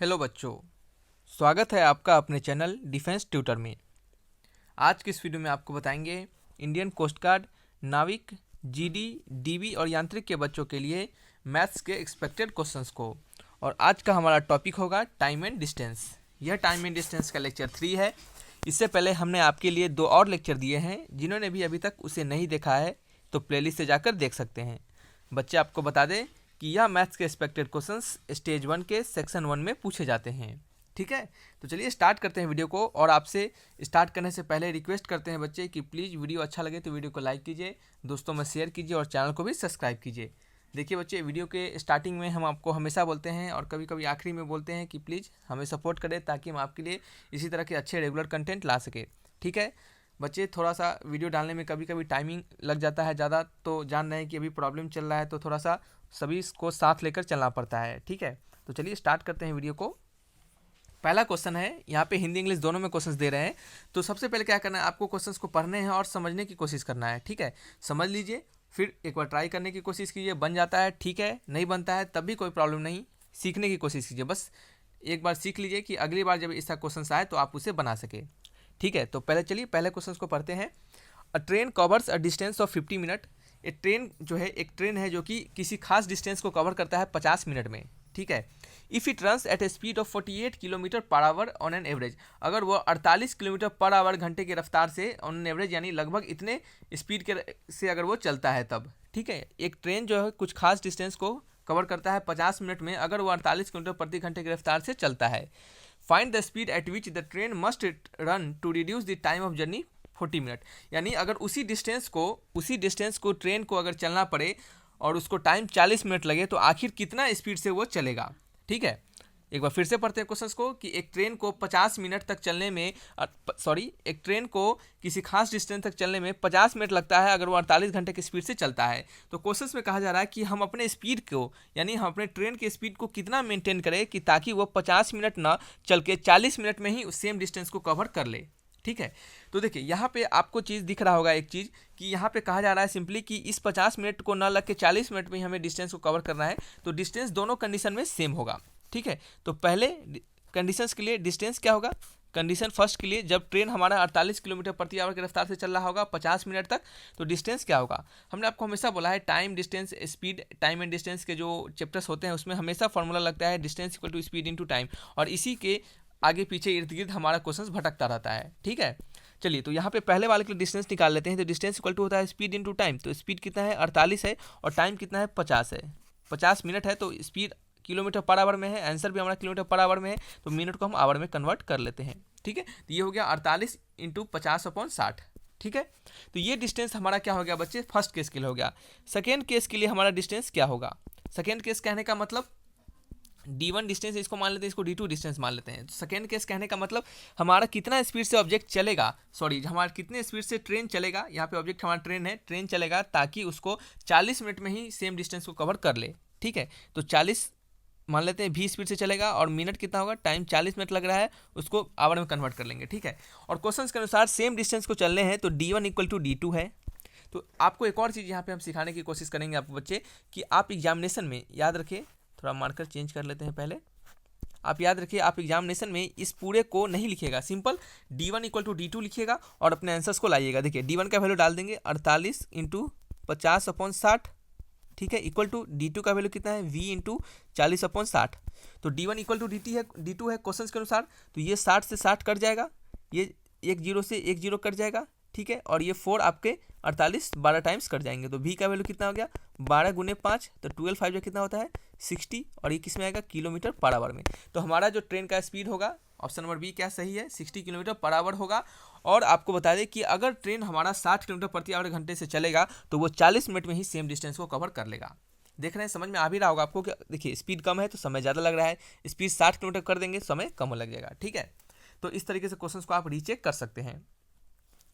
Hello बच्चों, स्वागत है आपका अपने चैनल डिफेंस ट्यूटर में। आज के इस वीडियो में आपको बताएंगे इंडियन कोस्ट गार्ड, नाविक, जीडी, डीवी और यांत्रिक के बच्चों के लिए मैथ्स के एक्सपेक्टेड क्वेश्चंस को। और आज का हमारा टॉपिक होगा टाइम एंड डिस्टेंस। यह टाइम एंड डिस्टेंस का लेक्चर 3 है। इससे पहले हमने आपके लिए 2 और लेक्चर दिए हैं। जिन्होंने भी अभी तक उसे नहीं देखा है तो प्लेलिस्ट से जाकर देख सकते हैं। बच्चे, आपको बता दें कि यह मैथ्स के एक्सपेक्टेड क्वेश्चंस स्टेज 1 के सेक्शन 1 में पूछे जाते हैं। ठीक है, तो चलिए स्टार्ट करते हैं वीडियो को। और आपसे स्टार्ट करने से पहले रिक्वेस्ट करते हैं बच्चे कि प्लीज़ वीडियो अच्छा लगे तो वीडियो को लाइक कीजिए, दोस्तों में शेयर कीजिए और चैनल को भी सब्सक्राइब कीजिए। देखिए बच्चे, वीडियो के स्टार्टिंग में हम आपको हमेशा बोलते हैं और कभी कभी आखिरी में बोलते हैं कि प्लीज़ हमें सपोर्ट करें ताकि हम आपके लिए इसी तरह के अच्छे रेगुलर कंटेंट ला सके। ठीक है बच्चे, थोड़ा सा वीडियो डालने में कभी कभी टाइमिंग लग जाता है ज़्यादा, तो जान रहे हैं कि अभी प्रॉब्लम चल रहा है, तो थोड़ा सा सभी को साथ लेकर चलना पड़ता है। ठीक है, तो चलिए स्टार्ट करते हैं वीडियो को। पहला क्वेश्चन है, यहाँ पे हिंदी इंग्लिश दोनों में क्वेश्चंस दे रहे हैं। तो सबसे पहले क्या करना है, आपको क्वेश्चंस को पढ़ने हैं और समझने की कोशिश करना है। ठीक है, समझ लीजिए, फिर एक बार ट्राई करने की कोशिश कीजिए। बन जाता है ठीक है, नहीं बनता है तब भी कोई प्रॉब्लम नहीं, सीखने की कोशिश कीजिए। बस एक बार सीख लीजिए कि अगली बार जब ऐसा क्वेश्चन आए तो आप उसे बना सके। ठीक है, तो पहले चलिए पहले क्वेश्चन को पढ़ते हैं। अ train covers a distance of 50 minute. एक ट्रेन जो है, एक ट्रेन है जो कि किसी खास डिस्टेंस को कवर करता है 50 मिनट में। ठीक है, if it runs at A speed of 48 kilometre per hour on an average. अगर वो 48 किलोमीटर पर आवर घंटे की रफ्तार से ऑन एन एवरेज यानी लगभग इतने स्पीड के से अगर वो चलता है तब। ठीक है, एक ट्रेन जो है कुछ खास डिस्टेंस को कवर करता है 50 मिनट में अगर वो 48 किलोमीटर प्रति घंटे की रफ्तार से चलता है। Find the speed at which the train must run to reduce the time of journey 40 minute. यानी अगर उसी डिस्टेंस को ट्रेन को अगर चलना पड़े और उसको टाइम 40 मिनट लगे तो आखिर कितना स्पीड से वो चलेगा। ठीक है, एक बार फिर से पढ़ते हैं क्वेश्चंस को कि एक ट्रेन को 50 मिनट तक चलने में एक ट्रेन को किसी खास डिस्टेंस तक चलने में 50 मिनट लगता है अगर वो 48 घंटे की स्पीड से चलता है। तो क्वेश्चंस में कहा जा रहा है कि हम अपने स्पीड को, यानी हम अपने ट्रेन की स्पीड को कितना मेंटेन करें कि ताकि वो 50 मिनट ना चल के 40 मिनट में ही उस सेम डिस्टेंस को कवर कर ले। ठीक है, तो देखिए यहाँ पे आपको चीज़ दिख रहा होगा एक चीज़ कि यहाँ पे कहा जा रहा है सिंपली कि इस 50 मिनट को ना लग के 40 मिनट में ही हमें डिस्टेंस को कवर करना है। तो डिस्टेंस दोनों कंडीशन में सेम होगा। ठीक है, तो पहले कंडीशंस के लिए डिस्टेंस क्या होगा, कंडीशन फर्स्ट के लिए जब ट्रेन हमारा 48 किलोमीटर प्रति आवर की रफ्तार से चल रहा होगा 50 मिनट तक, तो डिस्टेंस क्या होगा। हमने आपको हमेशा बोला है time distance speed, time and distance के जो चैप्टर्स होते हैं उसमें हमेशा फॉर्मूला लगता है distance equal to speed into time, और इसी के आगे पीछे इर्द गिर्द हमारा क्वेश्चन भटकता रहता है। ठीक है, चलिए तो यहाँ पे पहले वाले के लिए डिस्टेंस निकाल लेते हैं। तो डिस्टेंस इक्वल टू होता है स्पीड इनटू टाइम। तो स्पीड कितना है 48 है और टाइम कितना है 50 है। 50 मिनट है तो स्पीड किलोमीटर पर आवर में है, आंसर भी हमारा किलोमीटर पर आवर में है, तो मिनट को हम आवर में कन्वर्ट कर लेते हैं। ठीक है, तो ये हो गया 48 इंटू 50/60। ठीक है, तो ये डिस्टेंस हमारा क्या हो गया बच्चे, फर्स्ट केस के लिए हो गया। सेकेंड केस के लिए हमारा डिस्टेंस क्या होगा, सेकेंड केस कहने का मतलब D1 डिस्टेंस इसको मान लेते हैं, इसको D2 डिस्टेंस मान लेते हैं। तो सेकेंड केस कहने का मतलब हमारा कितना स्पीड से ऑब्जेक्ट चलेगा, हमारा कितने स्पीड से ट्रेन चलेगा। यहाँ पे ऑब्जेक्ट हमारा ट्रेन है, ट्रेन चलेगा ताकि उसको 40 मिनट में ही सेम डिस्टेंस को कवर कर ले। ठीक है, तो 40 मान लेते हैं V स्पीड से चलेगा और मिनट कितना होगा, टाइम 40 मिनट लग रहा है, उसको आवर में कन्वर्ट कर लेंगे। ठीक है, और क्वेश्चन के अनुसार सेम डिस्टेंस को चलने हैं तो D1 इक्वल टू D2 है। तो आपको एक और चीज़ यहाँ पे हम सिखाने की कोशिश करेंगे आपको बच्चे कि आप एग्जामिनेशन में याद रखें, थोड़ा मार्कर चेंज कर लेते हैं पहले। आप याद रखिए, आप एग्जामिनेशन में इस पूरे को नहीं लिखिएगा, simple D1 equal to D2 लिखिएगा और अपने आंसर्स को लाइएगा। देखिए D1 का वैल्यू डाल देंगे 48 इंटू 50/60। ठीक है, इक्वल टू D2 का वैल्यू कितना है V इंटू 40/60। तो D1 इक्वल टू D2 है क्वेश्चन के अनुसार, तो ये 60 से 60 कट जाएगा, ये 1 0 से 1 0 कट जाएगा। ठीक है, और ये 4 आपके 48 12 टाइम्स कट जाएंगे, तो V का वैल्यू कितना हो गया 12 गुने 5, तो 12 5 जो कितना होता है 60, और ये किस में आएगा किलोमीटर पर आवर में। तो हमारा जो ट्रेन का स्पीड होगा ऑप्शन नंबर बी क्या सही है, 60 किलोमीटर पर आवर होगा। और आपको बता दें कि अगर ट्रेन हमारा 60 किलोमीटर प्रति आवर घंटे से चलेगा तो वो 40 मिनट में ही सेम डिस्टेंस को कवर कर लेगा। देख रहे हैं, समझ में आ भी रहा होगा आपको कि देखिए स्पीड कम है तो समय ज़्यादा लग रहा है, स्पीड 60 किलोमीटर कर देंगे समय कम लग जाएगा। ठीक है, तो इस तरीके से क्वेश्चन को आप रीचेक कर सकते हैं।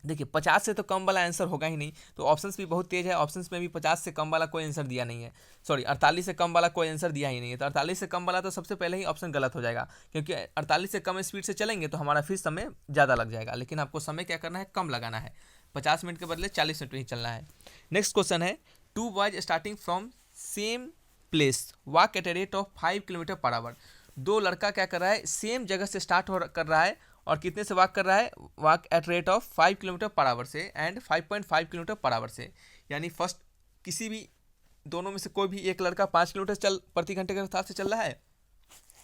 देखिए 50 से तो कम वाला आंसर होगा ही नहीं, तो ऑप्शंस भी बहुत तेज है, ऑप्शंस में भी 50 से कम वाला कोई आंसर दिया नहीं है, 48 से कम वाला कोई आंसर दिया ही नहीं है। तो 48 से कम वाला तो सबसे पहले ही ऑप्शन गलत हो जाएगा, क्योंकि 48 से कम स्पीड से चलेंगे तो हमारा फिर समय ज़्यादा लग जाएगा। लेकिन आपको समय क्या करना है, कम लगाना है, 50 मिनट के बदले 40 मिनट में ही चलना है। नेक्स्ट क्वेश्चन है, 2 boys starting from same place walk at a rate of 5 kilometre per our. दो लड़का क्या कर रहा है, सेम जगह से स्टार्ट कर रहा है और कितने से वॉक कर रहा है, walk at rate of 5 kilometre per our से एंड 5.5 किलोमीटर पर आवर से। यानी फर्स्ट किसी भी दोनों में से कोई भी एक लड़का 5 किलोमीटर प्रति घंटे की रफ्तार से चल रहा है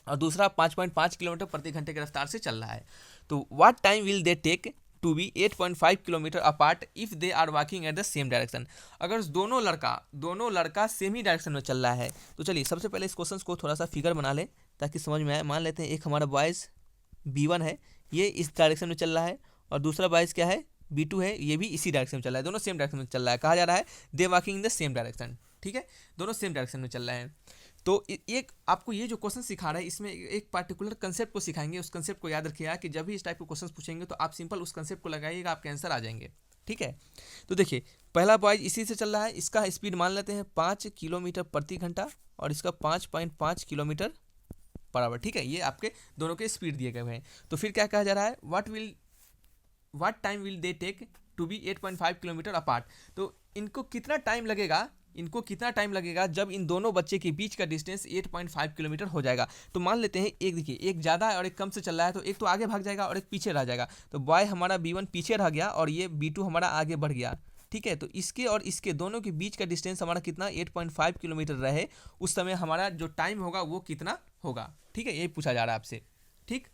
और दूसरा 5.5 किलोमीटर प्रति घंटे की रफ्तार से चल रहा है। तो what time will they take to be 8.5 kilometre apart if they are walking at the same direction. अगर दोनों लड़का सेम ही डायरेक्शन में चल रहा है तो चलिए सबसे पहले इस क्वेश्चन को थोड़ा सा फिगर बना लें ताकि समझ में आए। मान लेते हैं एक हमारा बॉयज़ B1 है, ये इस डायरेक्शन में चल रहा है और दूसरा बॉयज़ क्या है, B2 है, ये भी इसी डायरेक्शन में चल रहा है, दोनों सेम डायरेक्शन में चल रहा है। कहा जा रहा है they walking in the same direction, ठीक है, दोनों सेम डायरेक्शन में चल रहे हैं। तो एक आपको ये जो क्वेश्चन सिखा रहा है इसमें एक पार्टिकुलर कंसेप्ट को सिखाएंगे, उस कंसेप्ट को याद रखिएगा कि जब भी इस टाइप के क्वेश्चन पूछेंगे तो आप सिंपल उस कंसेप्ट को लगाइएगा, आपके आंसर आ जाएंगे, ठीक है। तो देखिए पहला बॉयज इसी से चल रहा है, इसका स्पीड मान लेते हैं 5 किलोमीटर प्रति घंटा और इसका 5.5 किलोमीटर पर आवर, ठीक है। ये आपके दोनों के स्पीड दिए गए हैं। तो फिर क्या कहा जा रहा है, what time will they take to be 8.5 kilometre apart. तो इनको कितना टाइम लगेगा जब इन दोनों बच्चे के बीच का डिस्टेंस 8.5 किलोमीटर हो जाएगा। तो मान लेते हैं एक देखिए एक ज़्यादा और एक कम से चल रहा है, तो एक तो आगे भाग जाएगा और एक पीछे रह जाएगा। तो बॉय हमारा B1 पीछे रह गया और ये B2 हमारा आगे बढ़ गया, ठीक है। तो इसके और इसके दोनों के बीच का डिस्टेंस हमारा कितना 8.5 किलोमीटर रहे, उस समय हमारा जो टाइम होगा वो कितना होगा, ठीक है, यही पूछा जा रहा है आपसे, ठीक।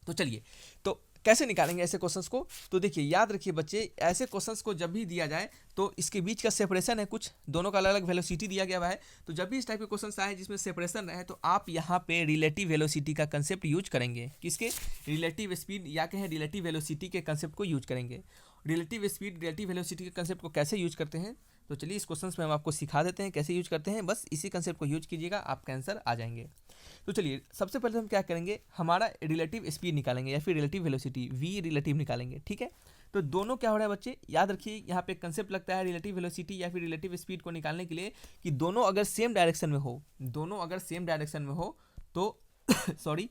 तो चलिए तो कैसे निकालेंगे ऐसे क्वेश्चंस को। तो देखिए याद रखिए बच्चे, ऐसे क्वेश्चंस को जब भी दिया जाए तो इसके बीच का सेपरेशन है, कुछ दोनों का अलग अलग वेलोसिटी दिया गया है। तो जब भी इस टाइप के क्वेश्चंस आए जिसमें सेपरेशन रहे तो आप यहाँ पे रिलेटिव वेलोसिटी का कंसेप्ट यूज करेंगे। किसके, रिलेटिव स्पीड या कहें रिलेटिव वेलोसिटी के कंसेप्ट को यूज करेंगे। रिलेटिव स्पीड रिलेटिव वेलोसिटी के कंसेप्ट को कैसे यूज करते हैं, तो चलिए इस क्वेश्चन में हम आपको सिखा देते हैं कैसे यूज करते हैं। बस इसी कंसेप्ट को यूज कीजिएगा, आपका आंसर आ जाएंगे। तो चलिए सबसे पहले हम क्या करेंगे, हमारा रिलेटिव स्पीड निकालेंगे या फिर रिलेटिव वेलोसिटी V रिलेटिव निकालेंगे, ठीक है। तो दोनों क्या हो रहा है बच्चे, याद रखिए यहाँ पे कंसेप्ट लगता है रिलेटिव वेलोसिटी या फिर रिलेटिव स्पीड को निकालने के लिए कि दोनों अगर सेम डायरेक्शन में हो, तो सॉरी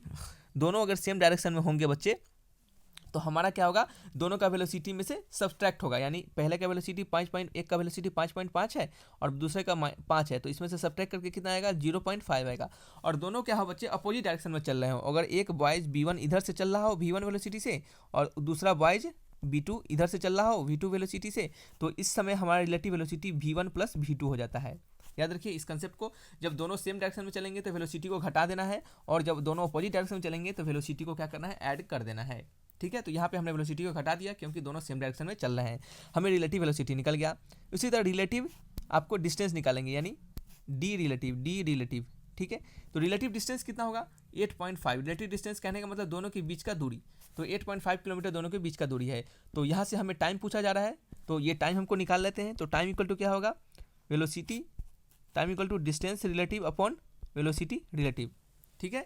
दोनों अगर सेम डायरेक्शन में होंगे बच्चे तो हमारा क्या होगा, दोनों का वेलोसिटी में से सब्सट्रैक्ट होगा। यानी पहले का वेलोसिटी 5.1 का वेलोसिटी 5.5 है और दूसरे का 5 है, तो इसमें से सब्सट्रैक्ट करके कितना आएगा 0.5 आएगा। और दोनों क्या हो बच्चे, अपोजिट डायरेक्शन में चल रहे हो। अगर एक बॉयज B1 इधर से चल रहा हो V1 वेलोसिटी से और दूसरा बॉयज B2 इधर से चल रहा हो V2 वेलोसिटी से, तो इस समय हमारा relative velocity V1 plus V2 हो जाता है। याद रखिए इस कंसेप्ट को, जब दोनों सेम डायरेक्शन में चलेंगे तो वेलोसिटी को घटा देना है और जब दोनों अपोजिट डायरेक्शन में चलेंगे तो वेलोसिटी को क्या करना है, ऐड कर देना है, ठीक है। तो यहाँ पे हमने वेलोसिटी को घटा दिया क्योंकि दोनों सेम डायरेक्शन में चल रहे हैं, हमें रिलेटिव वेलोसिटी निकल गया। उसी तरह रिलेटिव आपको डिस्टेंस निकालेंगे, यानी डी रिलेटिव, ठीक है। तो रिलेटिव डिस्टेंस कितना होगा 8.5। रिलेटिव डिस्टेंस कहने का मतलब दोनों के बीच का दूरी, तो 8.5 किलोमीटर दोनों के बीच का दूरी है। तो यहाँ से हमें टाइम पूछा जा रहा है, तो ये टाइम हमको निकाल लेते हैं। तो टाइम इक्वल टू क्या होगा, velocity time equal to distance relative upon velocity relative, ठीक है।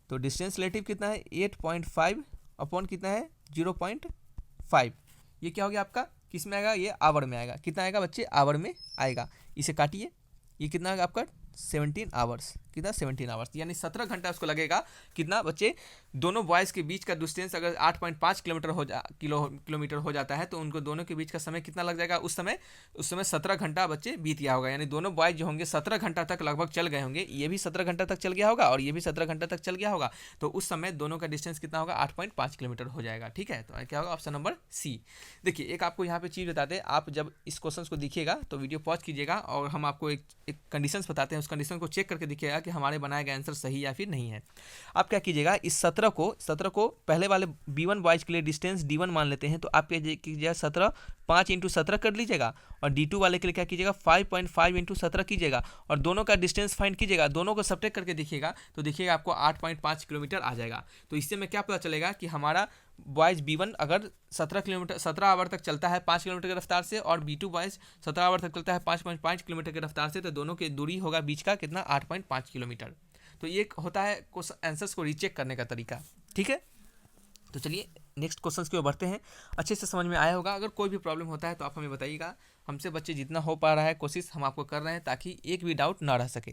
तो डिस्टेंस रिलेटिव कितना है 8.5 अपॉन कितना है 0.5। ये क्या हो गया आपका, किस में आएगा, ये आवर में आएगा। कितना आएगा बच्चे, आवर में आएगा। इसे काटिए, ये कितना आएगा आपका 17 आवर्स, कितना 17 आवर्स, यानी 17 घंटा उसको लगेगा। कितना बच्चे, दोनों बॉयज़ के बीच का डिस्टेंस अगर 8.5 किलोमीटर हो जाता है तो उनको दोनों के बीच का समय कितना लग जाएगा, उस समय 17 घंटा बच्चे बीत गया होगा। यानी दोनों बॉयज़ जो होंगे 17 घंटा तक लगभग चल गए होंगे, ये भी 17 घंटा तक चल गया होगा और ये भी 17 घंटा तक चल गया होगा। तो उस समय दोनों का डिस्टेंस कितना होगा 8.5 किलोमीटर हो जाएगा, ठीक है। तो क्या होगा, ऑप्शन नंबर सी। देखिए एक आपको यहाँ पे चीज़ बताते हैं, आप जब इस क्वेश्चन को देखिएगा तो वीडियो पॉज कीजिएगा और हम आपको एक कंडीशंस बताते हैं, उस कंडीशन को चेक करके देखिएगा कि हमारे बनाए गए आंसर सही या फिर नहीं है। आप क्या कीजिएगा, इस 17 को पहले वाले B1 बॉयज के लिए डिस्टेंस D1 मान लेते हैं, तो आप क्या कीजिएगा 17 5 × 17 कर लीजिएगा और D2 वाले के लिए क्या कीजिएगा 5.5 × 17 कीजिएगा और दोनों का डिस्टेंस फाइंड कीजिएगा। दोनों को सब्ट्रैक्ट करके देखिएगा तो देखिएगा आपको 8.5 किलोमीटर आ जाएगा। तो इससे में क्या पता चलेगा कि हमारा बॉयज़ B1 अगर 17 आवर तक चलता है 5 किलोमीटर की रफ्तार से और B2 बॉयज़ 17 आवर तक चलता है 5.5 किलोमीटर की रफ्तार से, तो दोनों की दूरी होगा बीच का कितना 8.5 किलोमीटर। तो ये होता है आंसर्स को रीचेक करने का तरीका, ठीक है। तो चलिए नेक्स्ट क्वेश्चन की ओर बढ़ते हैं। अच्छे से समझ में आया होगा, अगर कोई भी प्रॉब्लम होता है तो आप हमें बताइएगा। हमसे बच्चे जितना हो पा रहा है कोशिश हम आपको कर रहे हैं ताकि एक भी डाउट ना रह सके।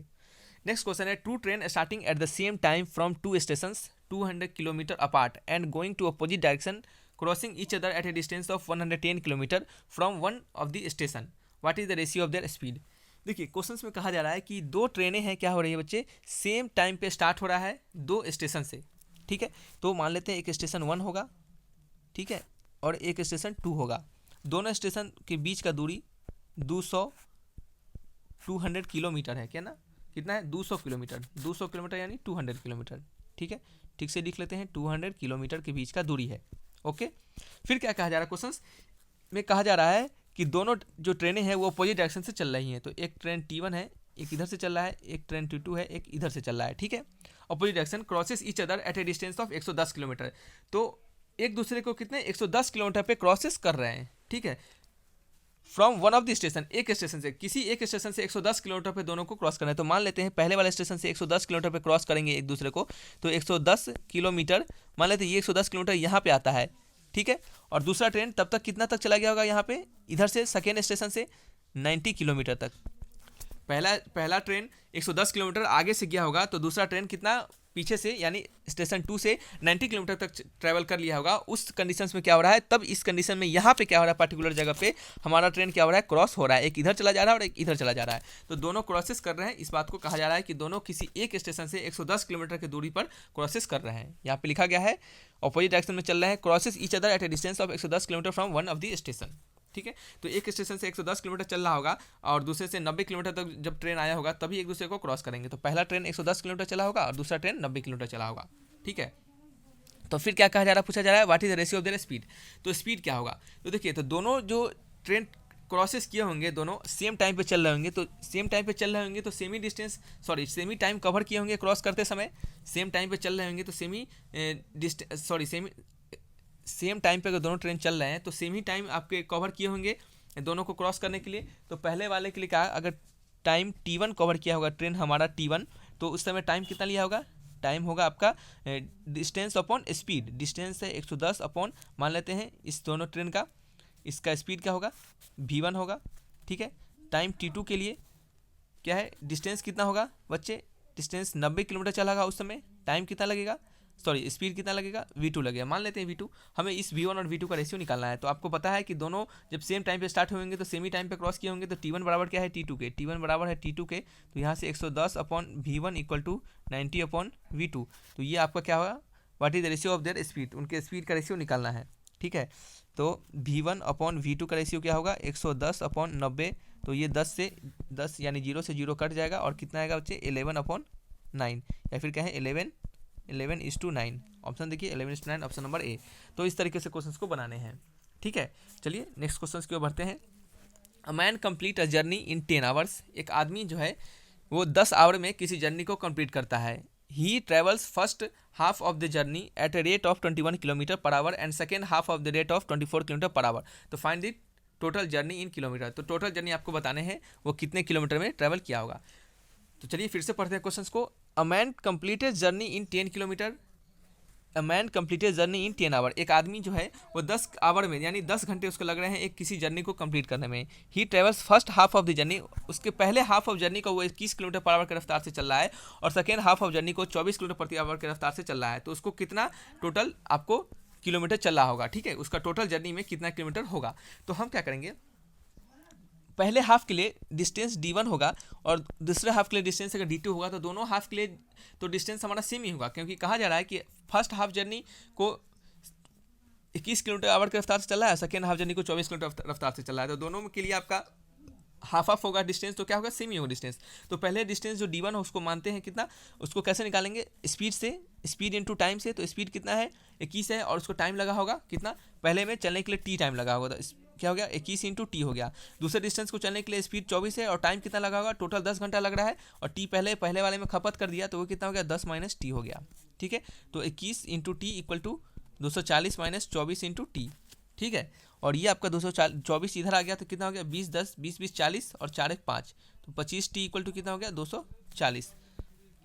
नेक्स्ट क्वेश्चन है, two train starting at the same time from 2 stations 200 kilometre apart and going to opposite direction crossing each other at a distance of 110 kilometre from one of the station, what is the ratio of their speed. देखिए questions में कहा जा रहा है कि दो ट्रेनें हैं, क्या हो रही है बच्चे, सेम टाइम पे स्टार्ट हो रहा है दो स्टेशन से, ठीक है। तो मान लेते हैं एक स्टेशन 1 होगा, ठीक है, और एक स्टेशन 2 होगा। दोनों स्टेशन के बीच का दूरी 200 किलोमीटर है, क्या ना, कितना है, 200 किलोमीटर, 200 किलोमीटर यानी 200 किलोमीटर, ठीक है। ठीक से लिख लेते हैं, 200 किलोमीटर के बीच का दूरी है, ओके। फिर क्या कहा जा रहा है, क्वेश्चंस में कहा जा रहा है कि दोनों जो ट्रेनें हैं वो अपोजिट डायरेक्शन से चल रही हैं। तो एक ट्रेन T1 है, एक इधर से चल रहा है, एक ट्रेन T2 है, एक इधर से चल रहा है, ठीक है। Opposite direction crosses each other at a distance of 110 kilometre. तो एक दूसरे को कितने 110 किलोमीटर पे क्रॉसेस कर रहे हैं, ठीक है। From one of the station, एक स्टेशन से, किसी एक स्टेशन से 110 किलोमीटर पे दोनों को क्रॉस करना है। तो मान लेते हैं पहले वाले स्टेशन से 110 किलोमीटर पे क्रॉस करेंगे एक दूसरे को, तो 110 किलोमीटर, मान लेते हैं ये 110 किलोमीटर यहाँ पे आता है, ठीक है। और दूसरा ट्रेन तब तक कितना तक चला गया होगा यहाँ पे, इधर से सेकेंड स्टेशन से 90 किलोमीटर तक। पहला ट्रेन 110 किलोमीटर आगे से गया होगा, तो दूसरा ट्रेन कितना पीछे से, यानी स्टेशन 2 से 90 किलोमीटर तक ट्रैवल कर लिया होगा। उस कंडीशंस में क्या हो रहा है, तब इस कंडीशन में यहाँ पे क्या हो रहा है, पर्टिकुलर जगह पे हमारा ट्रेन क्या हो रहा है, क्रॉस हो रहा है, एक इधर चला जा रहा है और एक इधर चला जा रहा है। तो दोनों क्रॉसेस कर रहे हैं, इस बात को कहा जा रहा है कि दोनों किसी एक स्टेशन से 110 किलोमीटर की दूरी पर क्रॉसेस कर रहे हैं। यहाँ पे लिखा गया है अपोजिट डायरेक्शन में चल रहे हैं, crosses each other at a distance of 110 kilometre from one of the station, ठीक है। तो एक स्टेशन से 110 किलोमीटर चल रहा होगा और दूसरे से 90 किलोमीटर तक जब ट्रेन आया होगा तभी एक दूसरे को क्रॉस करेंगे। तो पहला ट्रेन 110 किलोमीटर चला होगा और दूसरा ट्रेन 90 किलोमीटर चला होगा, ठीक है। तो फिर क्या कहा जा रहा है, पूछा जा रहा है what is the ratio of their speed. तो स्पीड क्या होगा, तो देखिए, तो दोनों जो ट्रेन क्रॉसेस किए होंगे दोनों सेम टाइम पे चल रहे होंगे, तो सेम टाइम पे चल रहे होंगे तो semi distance, sorry semi time cover किए होंगे क्रॉस करते समय, सेम टाइम पे चल रहे होंगे तो सेम टाइम पे अगर दोनों ट्रेन चल रहे हैं तो सेम ही टाइम आपके कवर किए होंगे दोनों को क्रॉस करने के लिए। तो पहले वाले के लिए कहा, अगर टाइम T1 कवर किया होगा ट्रेन हमारा T1, तो उस समय टाइम कितना लिया होगा, टाइम होगा आपका डिस्टेंस अपॉन स्पीड, डिस्टेंस है 110 अपॉन, मान लेते हैं इस दोनों ट्रेन का, इसका स्पीड क्या होगा, V1 होगा, ठीक है। टाइम T2 के लिए क्या है, डिस्टेंस कितना होगा बच्चे, डिस्टेंस 90 किलोमीटर चला होगा उस समय, टाइम कितना लगेगा, सॉरी स्पीड कितना लगेगा, V2 लगेगा। मान लेते हैं V2, हमें इस V1 और V2 का रेशियो निकालना है। तो आपको पता है कि दोनों जब सेम टाइम पे स्टार्ट होंगे तो सेम ही टाइम पे क्रॉस किए होंगे, तो T1 बराबर क्या है, T2 के, T1 बराबर है T2 के। तो यहाँ से 110 upon V1 equal to 90 upon V2। तो ये आपका क्या होगा, what is the ratio of their speed, उनके स्पीड का रेशियो निकालना है, ठीक है। तो V1 अपॉन V2 का रेशियो क्या होगा, 110 अपॉन 90, तो ये 10 से 10 यानी 0 से 0 कट जाएगा और कितना आएगा बच्चे, 11 अपॉन 9, या फिर क्या है 11:9। ऑप्शन देखिए 11:9, ऑप्शन नंबर ए। तो इस तरीके से क्वेश्चंस को बनाने हैं, ठीक है। चलिए नेक्स्ट क्वेश्चंस की ओर बढ़ते हैं। A man complete a journey in 10 hours, एक आदमी जो है वो 10 आवर में किसी जर्नी को कंप्लीट करता है। He travels first half of the journey at a rate of 21 kilometre per hour and second half of the rate of 24 kilometre per hour. तो find the total journey in kilometre. तो total journey आपको बताने हैं वो कितने kilometre में travel किया होगा। तो चलिए फिर से पढ़ते हैं क्वेश्चंस को। A man completed journey in 10 kilometre, a man completed journey in 10 hour, एक आदमी जो है वो 10 आवर में यानी 10 घंटे उसको लग रहे हैं एक किसी जर्नी को कंप्लीट करने में। ही travels first half of the journey, उसके पहले हाफ ऑफ जर्नी को वो 21 किलोमीटर पर आवर की रफ्तार से चल रहा है और सेकेंड हाफ ऑफ जर्नी को 24 किलोमीटर प्रति आवर की रफ्तार से चल रहा है। तो उसको कितना टोटल आपको किलोमीटर चल रहा होगा, ठीक है, उसका टोटल जर्नी में कितना किलोमीटर होगा। तो हम क्या करेंगे, पहले हाफ के लिए डिस्टेंस D1 होगा और दूसरे हाफ के लिए डिस्टेंस अगर D2 होगा, तो दोनों हाफ के लिए तो डिस्टेंस हमारा सेम ही होगा, क्योंकि कहा जा रहा है कि फर्स्ट हाफ जर्नी को 21 किलोमीटर आवर की रफ्तार से चल रहा है, सेकेंड हाफ जर्नी को 24 किलोमीटर रफ्तार से चल रहा है। तो दोनों के लिए आपका हाफ ऑफ होगा डिस्टेंस, तो क्या होगा, सेम ही होगा डिस्टेंस। तो पहले डिस्टेंस जो D1 हो उसको मानते हैं कितना, उसको कैसे निकालेंगे, स्पीड से, स्पीड इनटू टाइम से। तो स्पीड कितना है 21 है और उसको टाइम लगा होगा कितना, पहले में चलने के लिए T टाइम लगा होगा, तो क्या हो गया 21 इंटू T हो गया। दूसरे डिस्टेंस को चलने के लिए स्पीड 24 है और टाइम कितना लगा होगा, टोटल 10 घंटा लग रहा है और T पहले वाले में खपत कर दिया, तो वो कितना हो गया 10 माइनस T हो गया, ठीक है। तो 21 into T equal to 240 minus 24 into T, ठीक है। और ये आपका 224 इधर आ गया तो कितना हो गया 20 10 20 20 40 और 4 1 5, तो 25 T इक्वल टू कितना हो गया 240।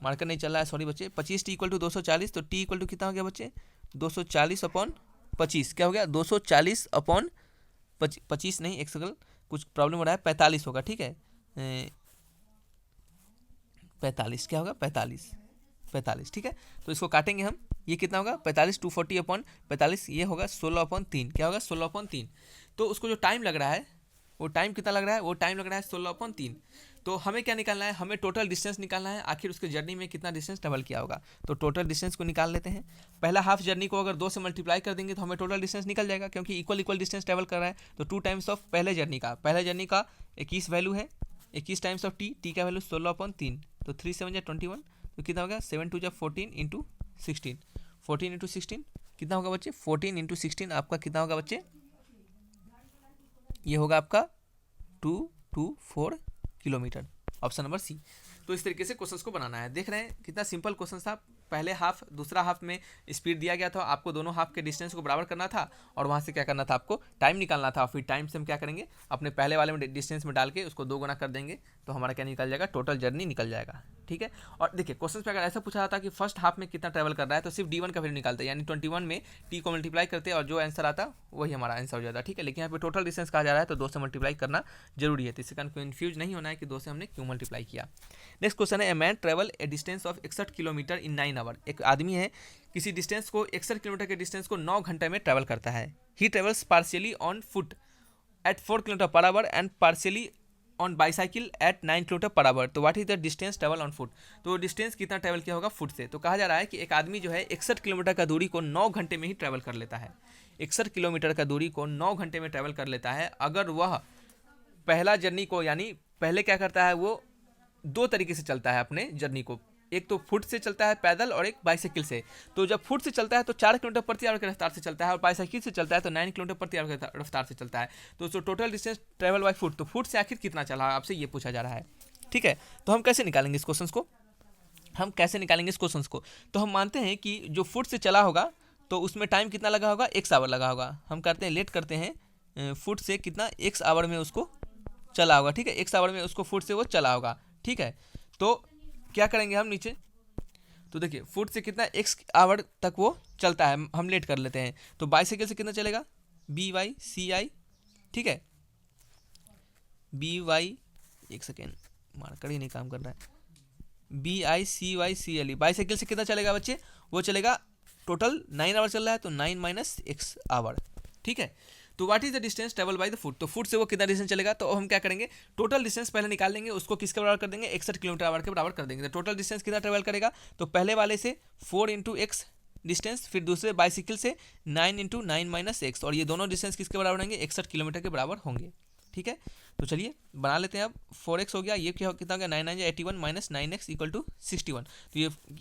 मार्कर नहीं चल रहा है, सॉरी बच्चे। 25 T इक्वल टू 240, तो T इक्वल टू कितना हो गया बच्चे 240 अपॉन 25, क्या हो गया 240 अपॉन 25 नहीं, एक सेकंड कुछ प्रॉब्लम हो रहा है, 45 होगा, ठीक है 45, क्या होगा 45, ठीक है। तो इसको काटेंगे हम, ये कितना होगा 45 240 अपॉन 45, ये होगा 16/3, क्या होगा 16/3। तो उसको जो टाइम लग रहा है वो टाइम कितना लग रहा है, वो टाइम लग रहा है 16/3। तो हमें क्या निकालना है, हमें टोटल डिस्टेंस निकालना है, आखिर उसके जर्नी में कितना डिस्टेंस ट्रेवल किया होगा। तो टोटल डिस्टेंस को निकाल लेते हैं। पहला हाफ जर्नी को अगर 2 से मल्टीप्लाई कर देंगे तो हमें टोटल डिस्टेंस निकल जाएगा, क्योंकि इक्वल डिस्टेंस ट्रेवल कर रहा है। तो 2 टाइम्स ऑफ पहले जर्नी का 21 वैल्यू है, 21 टाइम्स ऑफ टी का वैल्यू 16/3, तो 3 7 जा 21, तो कितना होगा 7 2 जा 14 इंटू 16, 14 इंटू 16 कितना होगा बच्चे, 14 इंटू 16 आपका कितना होगा बच्चे, ये होगा आपका 224 किलोमीटर, ऑप्शन नंबर सी। तो इस तरीके से क्वेश्चंस को बनाना है। देख रहे हैं कितना सिंपल क्वेश्चन था। पहले हाफ दूसरा हाफ में स्पीड दिया गया था, आपको दोनों हाफ के डिस्टेंस को बराबर करना था और वहाँ से क्या करना था, आपको टाइम निकालना था। फिर टाइम से हम क्या करेंगे, अपने पहले वाले में डिस्टेंस में डाल के उसको 2 गुना कर देंगे, तो हमारा क्या निकल जाएगा, टोटल जर्नी निकल जाएगा। ठीक है। और देखिए क्वेश्चन पे अगर ऐसा पूछा जाता कि फर्स्ट हाफ में कितना ट्रैवल कर रहा है, तो सिर्फ D1 का वैल्यू निकालते हैं, यानी 21 में टी को मल्टीप्लाई करते और जो आंसर आता वही हमारा आंसर हो जाता। ठीक है। लेकिन यहाँ पे टोटल डिस्टेंस कहा जा रहा है तो 2 से मल्टीप्लाई करना जरूरी है, तो इससे कन्फ्यूज नहीं होना है कि 2 से हमने क्यों मल्टीप्लाई किया। नेक्स्ट क्वेश्चन है, a man travel a distance of 61 kilometre in 9 hour. एक आदमी है, किसी डिस्टेंस को 61 किलोमीटर के डिस्टेंस को 9 घंटे में ट्रैवल करता है। He travels partially on foot at 4 kilometre per hour and partially on bicycle at 9 kilometre per hour. तो what is the distance travel on foot. तो डिस्टेंस कितना ट्रैवल किया होगा फुट से। तो कहा जा रहा है कि एक आदमी जो है 61 किलोमीटर का दूरी को 9 घंटे में ही ट्रैवल कर लेता है। 61 किलोमीटर का दूरी को 9 घंटे में ट्रैवल कर लेता है। अगर वह पहला जर्नी को, यानी पहले क्या करता है, वो 2 तरीके से चलता है अपने जर्नी को, एक तो फुट से चलता है पैदल और एक बाईसाइकिल से। तो जब फुट से चलता है तो 4 किलोमीटर प्रति आवर की रफ्तार से चलता है और बाईसाइकिल से चलता है तो 9 किलोमीटर प्रति आवर की रफ्तार से चलता है। तो जो total distance travel by foot, तो फुट से आखिर कितना चला आपसे ये पूछा जा रहा है। ठीक है। तो हम कैसे निकालेंगे इस क्वेश्चन को, तो हम मानते हैं कि जो फुट से चला होगा तो उसमें टाइम कितना लगा होगा, x आवर लगा होगा। हम करते हैं लेट करते हैं फुट से कितना x आवर में उसको चला होगा। ठीक है। x आवर में उसको फुट से वो चला होगा। ठीक है। तो क्या करेंगे हम नीचे, तो देखिए फुट से कितना x आवर तक वो चलता है, हम लेट कर लेते हैं। तो बाईसाइकिल से कितना चलेगा, BYCI। ठीक है। BY, एक सेकेंड मार्कर ही नहीं काम कर रहा है, BICYCLE। बाईसाइकिल से कितना चलेगा बच्चे, वो चलेगा टोटल 9 आवर चल रहा है तो 9 माइनस x आवर। ठीक है। तो what is the distance travel by the foot. तो फुट से वो कितना डिस्टेंस चलेगा, तो हम क्या करेंगे, टोटल डिस्टेंस पहले निकाल लेंगे, उसको किसके बराबर कर देंगे, 61 किलोमीटर आवर के बराबर कर देंगे। तो टोटल डिस्टेंस कितना ट्रेवल करेगा, तो पहले वाले से 4 इंटू एक्स डिस्टेंस, फिर दूसरे बाईसाइकिल से 9 इंटू 9 माइनस एक्स, और ये दोनों डिस्टेंस किसके बराबर होंगे, 61 किलोमीटर के बराबर होंगे। ठीक है। तो चलिए बना लेते हैं अब। 4x हो गया, ये क्या कितना हो गया, 9 9 81 माइनस 9x इक्वल टू 61। तो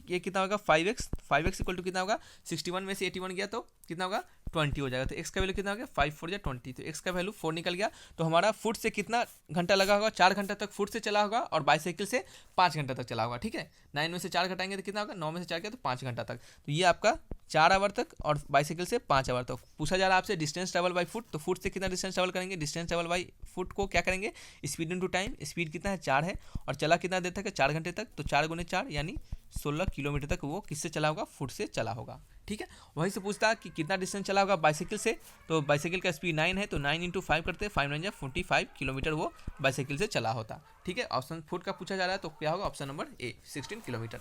ये कितना होगा 5x इक्वल टू कितना होगा 61 में से 81 गया तो कितना होगा 20 हो जाएगा। तो x का वैल्यू कितना हो गया 5 4 जा 20, तो x का वैल्यू 4 निकल गया। तो हमारा फुट से कितना घंटा लगा होगा, 4 घंटा तक फुट से चला होगा और बाईसाइकिल से 5 घंटा तक चला होगा। ठीक है। 9 में से 4 घटाएंगे तो कितना होगा, 9 में से 4 गया तो 5 घंटा तक। तो ये आपका 4 आवर तक और बाईसाइकिल से 5 आवर तक। पूछा जा रहा है आपसे डिस्टेंस ट्रेवल बाई फुट, तो फुट से कितना डिस्टेंस ट्रेवल करेंगे, डिस्टेंस ट्रेवल बाई फुट को क्या करेंगे, स्पीड इनटू टाइम। स्पीड कितना है 4 है और चला कितना देर तक है 4 घंटे तक, तो 4 गुने 4 यानी 16 किलोमीटर तक वो किससे चला होगा, फुट से चला होगा। ठीक है। वहीं से पूछता कि कितना डिस्टेंस चला होगा बाईसाइकिल से, तो बाईसाइकिल का स्पीड 9 है तो 9 इंटू 5 करते हैं, 5 9 जा 45 किलोमीटर वो बाईसाइकिल से चला होता। ठीक है। ऑप्शन फुट का पूछा जा रहा है तो क्या होगा, ऑप्शन नंबर ए 16 किलोमीटर।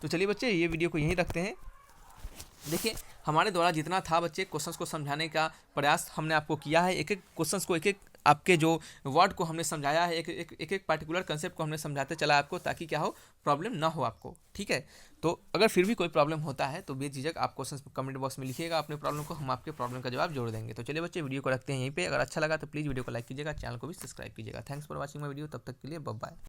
तो चलिए बच्चे ये वीडियो को यहीं रखते हैं। देखिए हमारे द्वारा जितना था बच्चे क्वेश्चंस को समझाने का प्रयास हमने आपको किया है, एक एक क्वेश्चंस को, एक एक आपके जो वर्ड को हमने समझाया है, एक पार्टिकुलर कंसेप्ट को हमने समझाते चला आपको, ताकि क्या हो, प्रॉब्लम ना हो आपको। ठीक है। तो अगर फिर भी कोई प्रॉब्लम होता है तो बेझिझक आप क्वेश्चन कमेंट बॉक्स में लिखिएगा अपने प्रॉब्लम को, हम आपके प्रॉब्लम का जवाब जोड़ देंगे। तो चलिए बच्चे वीडियो को रखते हैं यहीं पे। अगर अच्छा लगा तो प्लीज़ वीडियो को लाइक कीजिएगा, चैनल को भी सब्सक्राइब कीजिएगा। Thanks for watching my video. तब तक के लिए बाय बाय।